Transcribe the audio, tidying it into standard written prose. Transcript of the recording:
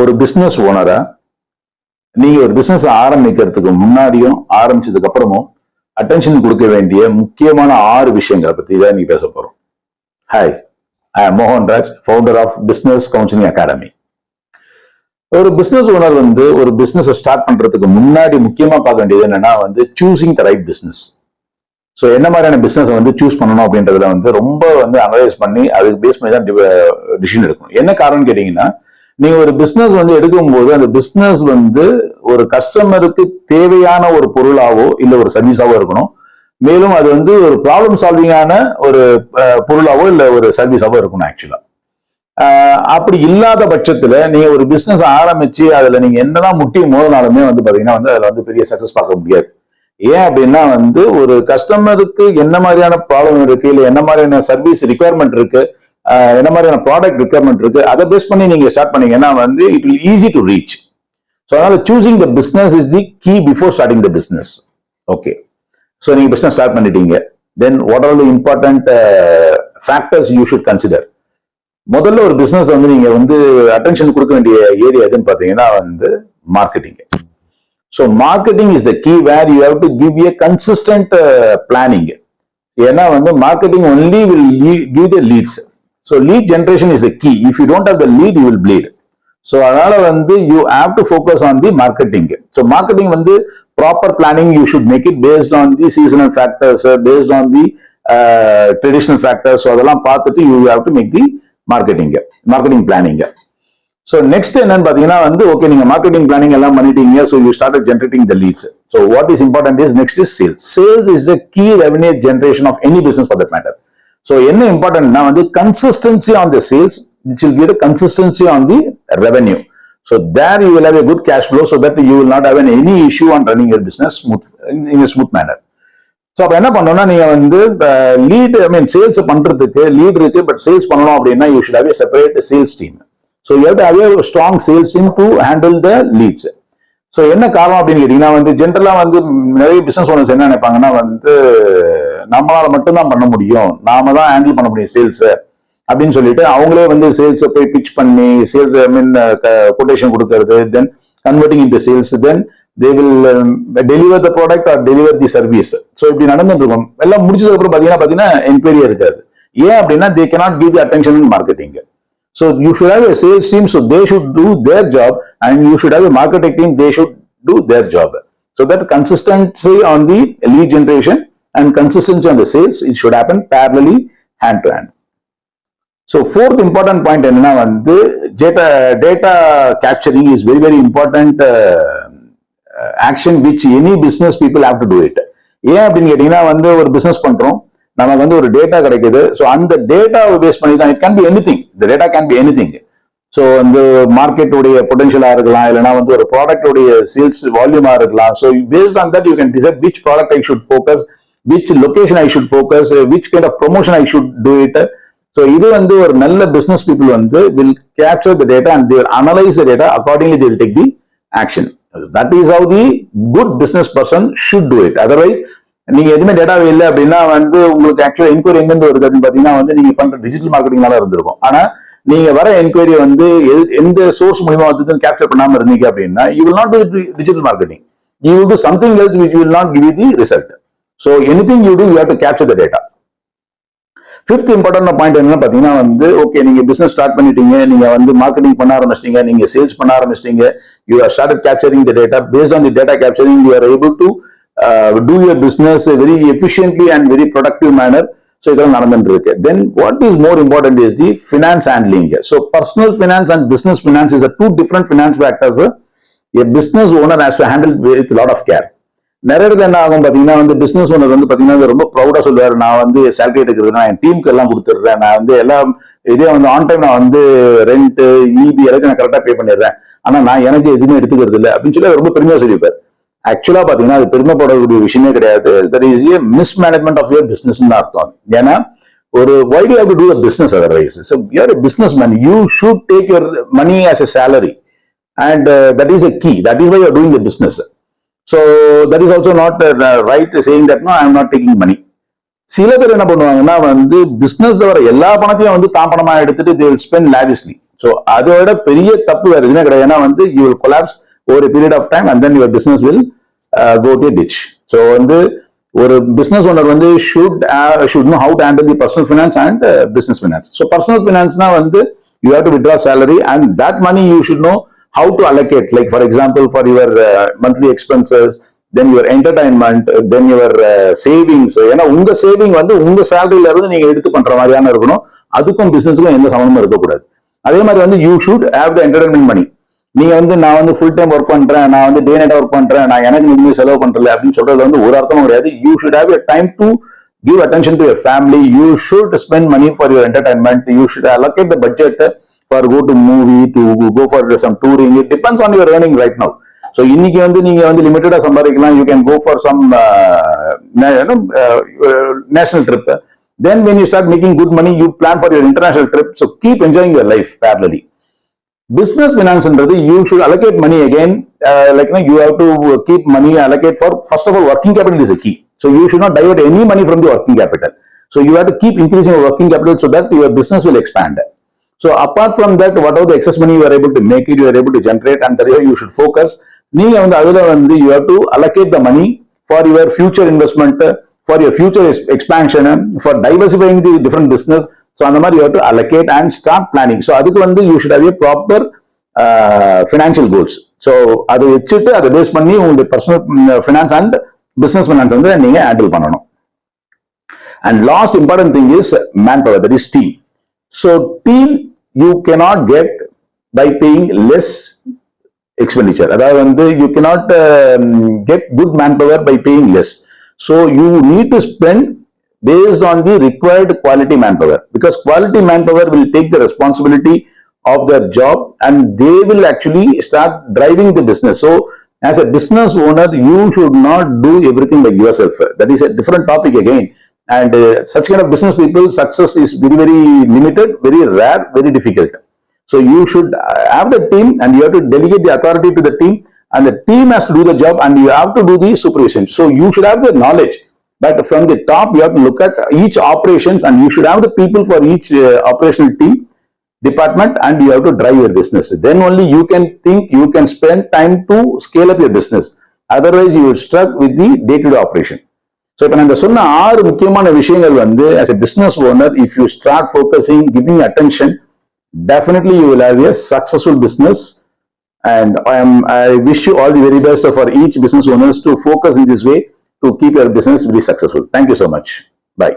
ஒரு பிசினஸ் ஓனரா நீங்க ஒரு பிசினஸ் ஆரம்பிக்கிறதுக்கு முன்னாடியும் ஆரம்பிச்சதுக்கு அப்புறமும் அட்டென்ஷன் கொடுக்க வேண்டிய முக்கியமான 6 விஷயங்களை பத்தி தான் நீங்க பேச போறோம். Hi, I am Mohanraj, founder of business counselling academy. ஒரு பிசினஸ் ஓனர் ஒரு பிசினஸ் ஸ்டார்ட் பண்றதுக்கு முன்னாடி முக்கியமா பார்க்க வேண்டியது என்னன்னா choosing the right business. So என்ன மாதிரியான பிசினஸ் சூஸ் பண்ணணும் அப்படின்றதுல ரொம்ப அனலைஸ் பண்ணி அதுக்கு பேஸ் பண்ணி தான் டிசிஷன் எடுக்கணும். என்ன காரணம் கேட்டீங்கன்னா, நீங்க ஒரு பிசினஸ் எடுக்கும் போது அந்த பிசினஸ் ஒரு கஸ்டமருக்கு தேவையான ஒரு பொருளாவோ இல்ல ஒரு சர்வீஸாவோ இருக்கணும். மேலும் அது ஒரு ப்ராப்ளம் சால்விங்கான ஒரு பொருளாவோ இல்ல ஒரு சர்வீஸாவோ இருக்கணும். ஆக்சுவலா அப்படி இல்லாத பட்சத்துல நீங்க ஒரு பிசினஸ் ஆரம்பிச்சு அதுல நீங்க என்னதான் முட்டி மோதினாலுமே பாத்தீங்கன்னா அதுல பெரிய சக்சஸ் பார்க்க முடியாது. ஏன் அப்படின்னா ஒரு கஸ்டமருக்கு என்ன மாதிரியான ப்ராப்ளம் இருக்கு, இல்ல என்ன மாதிரியான சர்வீஸ் ரிக்வயர்மெண்ட் இருக்கு, என்ன மாதிரியான ப்ராடக்ட் ரிக்வயர்மெண்ட் இருக்கு, அதை பேஸ் பண்ணி நீங்க ஸ்டார்ட் பண்ணீங்கன்னா it will easy to reach. So அதனால choosing the business is the key before starting the business. Okay, so நீங்க பிசினஸ் ஸ்டார்ட் பண்ணிட்டீங்க. Then what are the important factors you should consider. முதல்ல ஒரு business நீங்க attention கொடுக்க வேண்டிய area எதுன்னு பாத்தீங்கன்னா marketing. So marketing is the key where you have to give a consistent planning. ஏன்னா marketing only will give the leads. So lead generation is the key. If you don't have the lead, you will bleed. So அதனால you have to focus on the marketing. So marketing proper planning you should make it based on the seasonal factors, based on the traditional factors. So அதெல்லாம் பார்த்துட்டு you have to make the marketing planning. So next என்னன்னு பாத்தீங்கன்னா okay, நீங்க marketing planning எல்லாம் பண்ணிட்டீங்க. So you started generating the leads. So what is important is next is sales. Sales is the key revenue generation of any business for that matter. So என்ன இம்பார்ட்டன்ட்னா consistency on the sales, which will give the consistency on the revenue. So there you will have a good cash flow, so that you will not have any issue on running your business in a smooth manner. So அப்ப என்ன பண்ணணும்னா நீங்க lead sales பண்றதுக்கு lead இருக்கு, but sales பண்ணணும் அப்படின்னா you should have a separate sales team. So you have to have a strong sales team to handle the leads. So என்ன காரணம் அப்படின்னு கேட்டீங்கன்னா ஜென்ரலா நிறைய பிசினஸ் ஓனர்ஸ் என்ன நினைப்பாங்கன்னா நம்மளால மட்டும்தான் பண்ண முடியும், நாம தான் ஹேண்டில் பண்ண முடியும் சேல்ஸ் அப்படின்னு சொல்லிட்டு அவங்களே சேல்ஸ் போய் பிச் பண்ணி சேல்ஸ் கொட்டேஷன் கொடுக்கறது, then converting into sales, then they will deliver the product or deliver the service. So இப்படி நடந்துட்டு இருக்கும். எல்லாம் முடிச்சதுக்கு அப்புறம் பாத்தீங்கன்னா என்கொயரியா இருக்காது. ஏன் அப்படின்னா they cannot give the attention in marketing. So you should have a sales team, so they should do their job, and you should have a marketing team, they should do their job. So that consistency on the lead generation and consistency on the sales, it should happen parallelly, hand to hand. So fourth important point என்னன்னா data capturing is very very important action which any business people have to do it. ஏன் அப்படின்னு கேட்டீங்கன்னா ஒரு business பண்றோம், நமக்கு ஒரு data கிடைக்குது. So அந்த டேட்டாவை பேஸ் பண்ணி தான் இட் கேன் பி எனிதிங். இந்த data can be anything. So மார்க்கெட்டுடைய பொட்டன்ஷியலா இருக்கலாம், இல்லைன்னா ஒரு ப்ராடக்டோடைய சேல்ஸ் வால்யூமா இருக்கலாம். So based on that you can decide which product I should focus, which location I should focus, which kind of promotion I should do it. So இது ஒரு நல்ல business people will capture the data and they will analyse the data, accordingly they will take the action. That is how the good business person should do it. Otherwise நீங்க எதுவுமே டேட்டாவே இல்லை அப்படின்னா உங்களுக்கு ஆக்சுவலா enquiry எங்க வருது அப்படின்னு பாத்தீங்கன்னா நீங்க பண்ற டிஜிட்டல் மார்க்கெட்டிங்னால இருந்திருக்கும். ஆனா நீங்க வர என்கொயரி எந்த சோர்ஸ் மூலமா கேப்சர் பண்ணாம இருந்தீங்க அப்படின்னா you will not do digital marketing. You will do something else which will not give you the result. So anything you do, you have to capture the data. Fifth important point என்னன்னா பாத்தீங்கன்னா okay, நீங்க business start பண்ணிட்டீங்க, நீங்க marketing பண்ண ஆரம்பிச்சிட்டீங்க, நீங்க sales பண்ண ஆரம்பிச்சிட்டீங்க, you have started capturing the data. Based on the data capturing, you are able to do your business very efficiently and very productive manner. So இதெல்லாம் நடந்துட்டு இருக்கு. Then what is more important is the finance handling. So personal finance and business finance is a two different finance factors. A business owner has to handle with a lot of care. நிறைய இடத்துல என்ன ஆகும் பாத்தீங்கன்னா business owner பாத்தீங்கன்னா ரொம்ப ப்ரௌடா சொல்லுவாரு, நான் salary எடுக்கிறதுனா என் டீமுக்கு எல்லாம் கொடுத்துடுறேன், நான் எல்லாம் இதே ஆன் டைம் நான் ரெண்ட் இபி எல்லாத்தையும் நான் கரெக்டா பே பண்ணிடுறேன், ஆனா நான் எனக்கு எதுவுமே எடுத்துக்கிறது இல்லை அப்படின்னு சொல்லி ரொம்ப பெருமையா சொல்லியிருப்பாரு. ஆக்சுவலா பாத்தீங்கன்னா அது பெருமைப்படக்கூடிய விஷயமே கிடையாது. That is a mismanagement of your business அர்த்தம். ஏன்னா why do you have to do a business otherwise? So you are a businessman, you should take your money as a salary, and that is a key. That is why you are doing the business. So that is also not right saying that no, I am not taking money. சில பேர் என்ன பண்ணுவாங்கன்னா பிசினஸ்ல வர எல்லா பணத்தையும் தான் பணமா எடுத்துட்டு they will spend lavishly. So அதோட பெரிய தப்பு வேற எதுவுமே கிடையாது. ஏன்னா வந்து you will collapse over a period of time and then your business will go to a ditch. So வந்து ஒரு business owner வந்து should know how to handle the personal finance and business finance. So personal finance na வந்து you have to withdraw salary and that money you should know how to allocate, like for example for your monthly expenses, then your entertainment, then your savings. ஏன்னா உங்க saving வந்து உங்க சேலரியில இருந்து நீங்க எடுத்து பண்ற மாதிரியான இருக்கணும். அதுக்கும் பிசினஸ்க்கும் எந்த சம்பந்தமும் இருக்கக்கூடாது. அதே மாதிரி வந்து you should have the entertainment money. நீங்க வந்து நான் வந்து ஃபுல் டைம் ஒர்க் பண்றேன், நான் வந்து டே நைட் ஒர்க் பண்றேன், நான் எனக்கு நீங்க செலவு பண்றல அப்படின்னு சொல்றது வந்து ஒரு அர்த்தமும் கிடையாது. You should have a time to give attention to your family. You should spend money for your entertainment. You should allocate the budget for go to movie, to go for some touring. It depends on your earning right now. So இன்னைக்கு வந்து நீங்க வந்து லிமிட்டடா சம்பாதிக்கலாம். You can go for some national trip. Then when you start making good money, you plan for your international trip. So keep enjoying your life parallelly. Business finance என்றது you should allocate money again, you have to keep money allocate for, first of all, working capital is a key. So you should not divert any money from the working capital. So you have to keep increasing your working capital so that your business will expand. So apart from that, whatever the excess money you are able to make it, you are able to generate, and there you should focus. நீங்க வந்து அதுல வந்து you have to allocate the money for your future investment, for your future expansion, for diversifying the different business. So அந்த மாதிரி you have to allocate and start planning. So அதுக்கு வந்து you should have a proper financial goals. So அதை வச்சுட்டு அதை base பண்ணி உங்களுடைய personal finance and business finance வந்து நீங்க ஹேண்டில் பண்ணணும். And last important thing is manpower, that is team. So team you cannot get by paying less expenditure. அதாவது வந்து you cannot get good manpower by paying less. So you need to spend based on the required quality manpower, because quality manpower will take the responsibility of their job and they will actually start driving the business. So as a business owner, you should not do everything by yourself. That is a different topic again. And such kind of business people, success is very, very limited, very rare, very difficult. So you should have the team and you have to delegate the authority to the team, and the team has to do the job and you have to do the supervision. So you should have the knowledge. But from the top, you have to look at each operations and you should have the people for each operational team, department, and you have to drive your business. Then only you can think, you can spend time to scale up your business. Otherwise, you will struggle with the day-to-day operation. So, if I சொன்ன 6 முக்கியமான விஷயங்கள் வந்து as a business owner, if you start focusing, giving attention, definitely you will have a successful business. And I wish you all the very best for each business owners to focus in this way to keep your business very successful. Thank you so much. Bye.